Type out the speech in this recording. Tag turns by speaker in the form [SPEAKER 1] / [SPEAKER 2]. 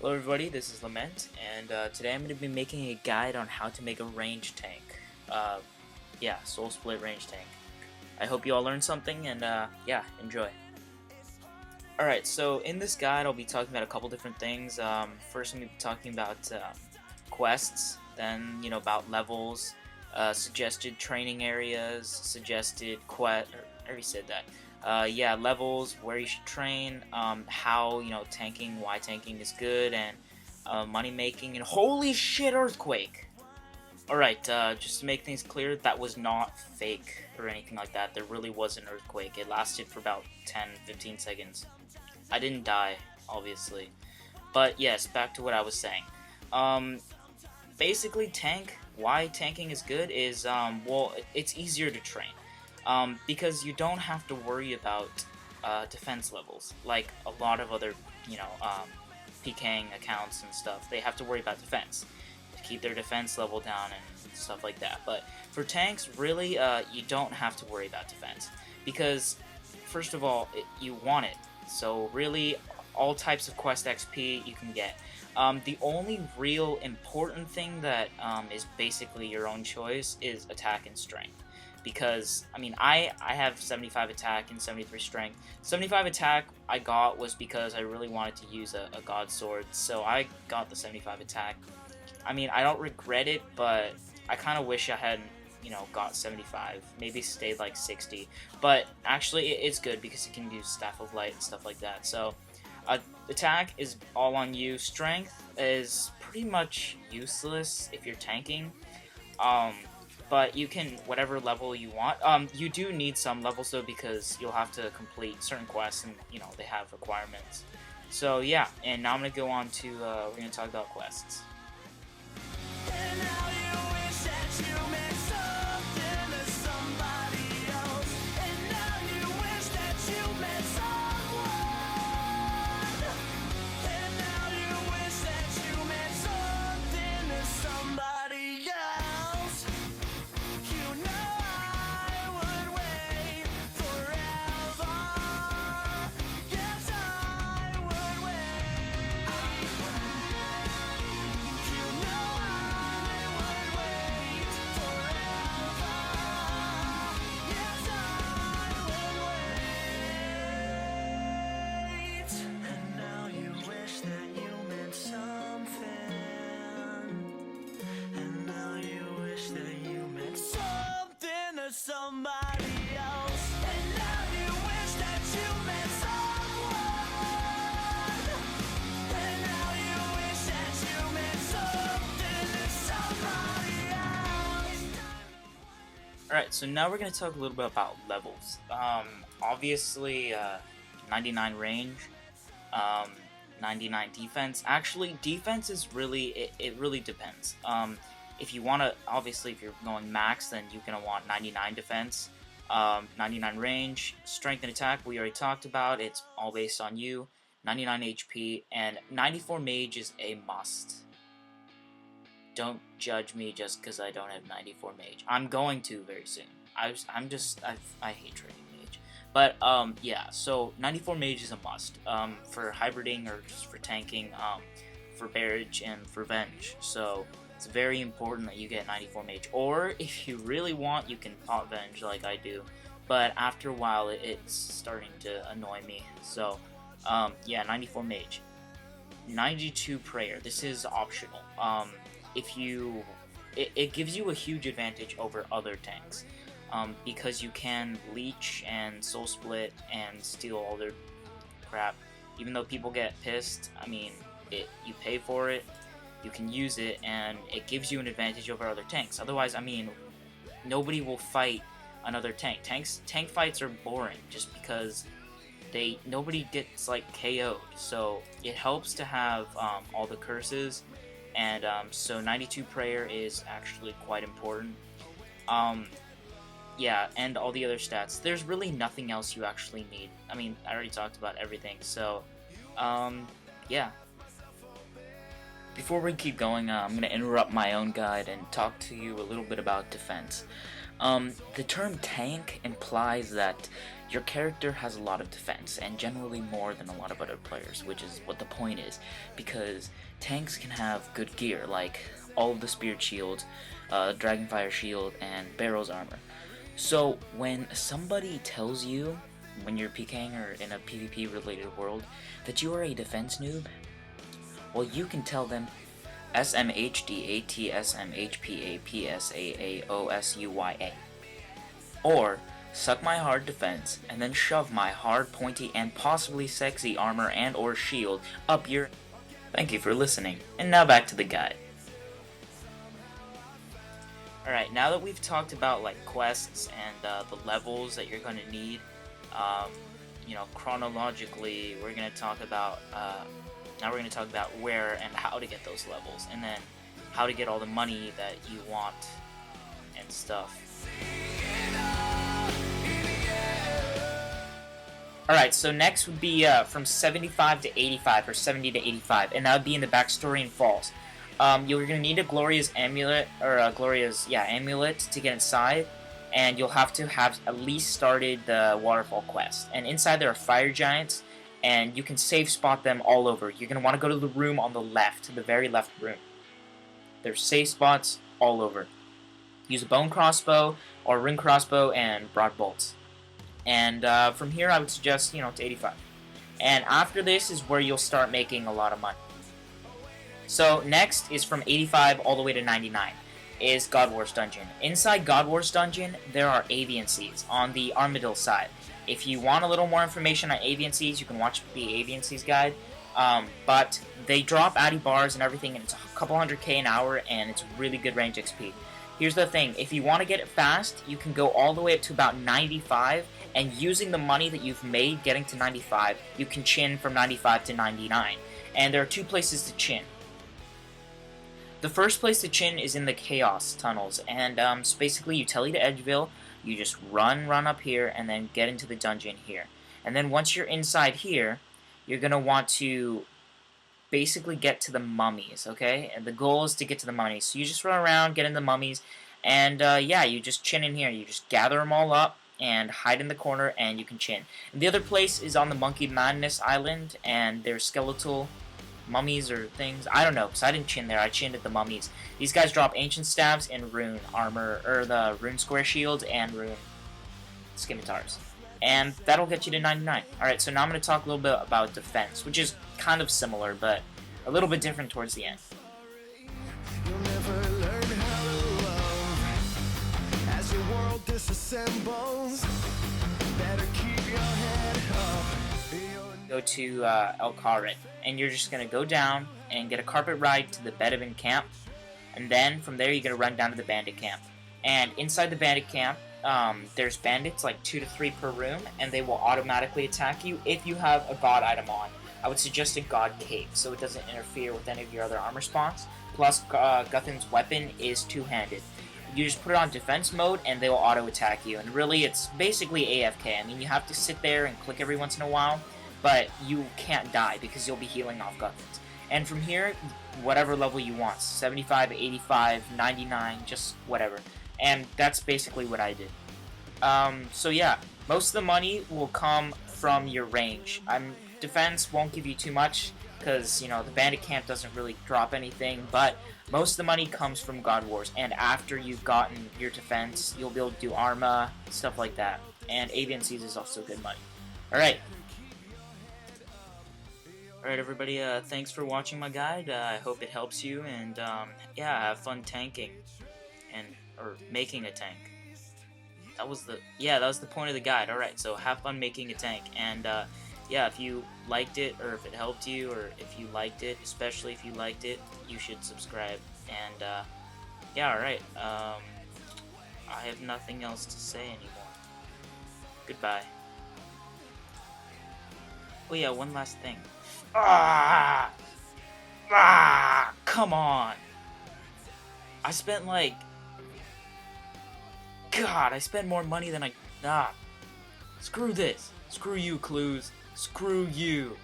[SPEAKER 1] Hello everybody, this is Lament, and today I'm going to be making a guide on how to make a range tank. Uh, yeah, soul split range tank. I hope you all learned something, and yeah, enjoy. Alright, so in this guide I'll be talking about a couple different things. First I'm going to be talking about quests, then, about levels, suggested training areas, suggested quest, I already said that. Yeah, levels, where you should train, how, tanking, why tanking is good, and money making, and holy shit, earthquake! Alright, just to make things clear, that was not fake or anything like that. There really was an earthquake. It lasted for about 10-15 seconds. I didn't die, obviously. But yes, back to what I was saying. Basically, why tanking is good is, well, it's easier to train. Because you don't have to worry about defense levels, like a lot of other, PKing accounts and stuff. They have to worry about defense to keep their defense level down and stuff like that. But for tanks, really, you don't have to worry about defense because, first of all, you want it. So really, all types of quest XP you can get. The only real important thing that is basically your own choice is attack and strength. Because, I mean, I have 75 attack and 73 strength. 75 attack I got was because I really wanted to use a god sword, so I got the 75 attack. I mean, I don't regret it, but I kind of wish I hadn't, got 75. Maybe stayed like 60. But actually, it's good because you can use Staff of Light and stuff like that. So, attack is all on you. Strength is pretty much useless if you're tanking. But you can, whatever level you want. You do need some levels though because you'll have to complete certain quests and, they have requirements. So yeah, and now I'm going to go on to, we're going to talk about quests. Somebody else, and now you wish that you met someone, and now you wish that you meant something to somebody else. Alright, so now we're going to talk a little bit about levels. Obviously, 99 range, 99 defense. Actually, defense is really, it really depends. If you want to, obviously, if you're going max, then you're going to want 99 defense, 99 range, strength and attack, we already talked about, it's all based on you, 99 HP, and 94 mage is a must. Don't judge me just because I don't have 94 mage. I'm going to very soon. I hate trading mage. But, yeah, so 94 mage is a must, for hybriding or just for tanking, for barrage and for venge, so it's very important that you get 94 mage, or if you really want, you can pop venge like I do, but after a while it's starting to annoy me, so yeah, 94 mage. 92 prayer, this is optional. It gives you a huge advantage over other tanks, because you can leech and soul split and steal all their crap. Even though people get pissed, I mean, you pay for it, you can use it, and it gives you an advantage over other tanks. Otherwise, I mean, nobody will fight another tank. Tank fights are boring just because nobody gets like KO'd. So it helps to have all the curses, and so 92 prayer is actually quite important. Yeah, and all the other stats. There's really nothing else you actually need. I mean, I already talked about everything. So yeah. Before we keep going, I'm going to interrupt my own guide and talk to you a little bit about defense. The term tank implies that your character has a lot of defense, and generally more than a lot of other players, which is what the point is, because tanks can have good gear, like all of the Spirit Shield, Dragonfire Shield, and Barrel's Armor. So when somebody tells you, when you're PKing or in a PvP related world, that you are a defense noob, well, you can tell them SMHDATSMHPAPSAAOSUYA. Or suck my hard defense and then shove my hard, pointy, and possibly sexy armor and or shield up your... Thank you for listening, and now back to the guide. Alright, now that we've talked about like quests and the levels that you're going to need, chronologically, we're going to talk about now we're going to talk about where and how to get those levels, and then how to get all the money that you want and stuff. Alright, so next would be from 75 to 85, or 70 to 85, and that would be in the backstory in Falls. You're going to need a Gloria's amulet, or a Gloria's, amulet to get inside, and you'll have to have at least started the Waterfall quest. And inside there are fire giants, and you can safe spot them all over. You're going to want to go to the room on the left, the very left room. There's safe spots all over. Use a bone crossbow, or ring crossbow, and broad bolts. And from here I would suggest, to 85. And after this is where you'll start making a lot of money. So next is from 85 all the way to 99 is God Wars Dungeon. Inside God Wars Dungeon, there are avian seeds on the Armadillo side. If you want a little more information on avian seeds, you can watch the avian seeds guide. But they drop addy bars and everything, and it's a couple 100k an hour, and it's really good range XP. Here's the thing, if you want to get it fast, you can go all the way up to about 95, and using the money that you've made getting to 95, you can chin from 95 to 99. And there are two places to chin. The first place to chin is in the Chaos Tunnels, and so basically you tele to Edgeville, you just run up here, and then get into the dungeon here. And then once you're inside here, you're going to want to basically get to the mummies, okay? And the goal is to get to the mummies. So you just run around, get in the mummies, and you just chin in here. You just gather them all up and hide in the corner, and you can chin. And the other place is on the Monkey Madness Island, and there's skeletal mummies or things. I don't know, because I didn't chin there. I chinned at the mummies. These guys drop ancient stabs and rune armor, or the rune square shield and rune scimitars. And that'll get you to 99. Alright, so now I'm going to talk a little bit about defense, which is kind of similar, but a little bit different towards the end. You'll never learn how to love as your world disassembles. Better keep your head up. Go to El Carret, and you're just going to go down and get a carpet ride to the Bedouin camp, and then from there you're going to run down to the bandit camp. And inside the bandit camp, there's bandits, like 2 to 3 per room, and they will automatically attack you if you have a god item on. I would suggest a god cape, so it doesn't interfere with any of your other armor spawns. Plus, Guthin's weapon is two-handed. You just put it on defense mode, and they will auto-attack you. And really, it's basically AFK. I mean, you have to sit there and click every once in a while, but you can't die because you'll be healing off Guthin's. And from here, whatever level you want, 75, 85, 99, just whatever. And that's basically what I did. So yeah, most of the money will come from your range. Defense won't give you too much, because, the bandit camp doesn't really drop anything, but most of the money comes from God Wars, and after you've gotten your defense, you'll be able to do Arma, stuff like that. And Avian Seas is also good money. Alright. Alright everybody, thanks for watching my guide. I hope it helps you, and have fun tanking. Or making a tank. That was the point of the guide. Alright, so have fun making a tank. And if you liked it, or if it helped you, or if you liked it, especially if you liked it, you should subscribe. And alright. I have nothing else to say anymore. Goodbye. Oh yeah, one last thing. Come on. I spent I spend more money than screw this. Screw you, Clues. Screw you.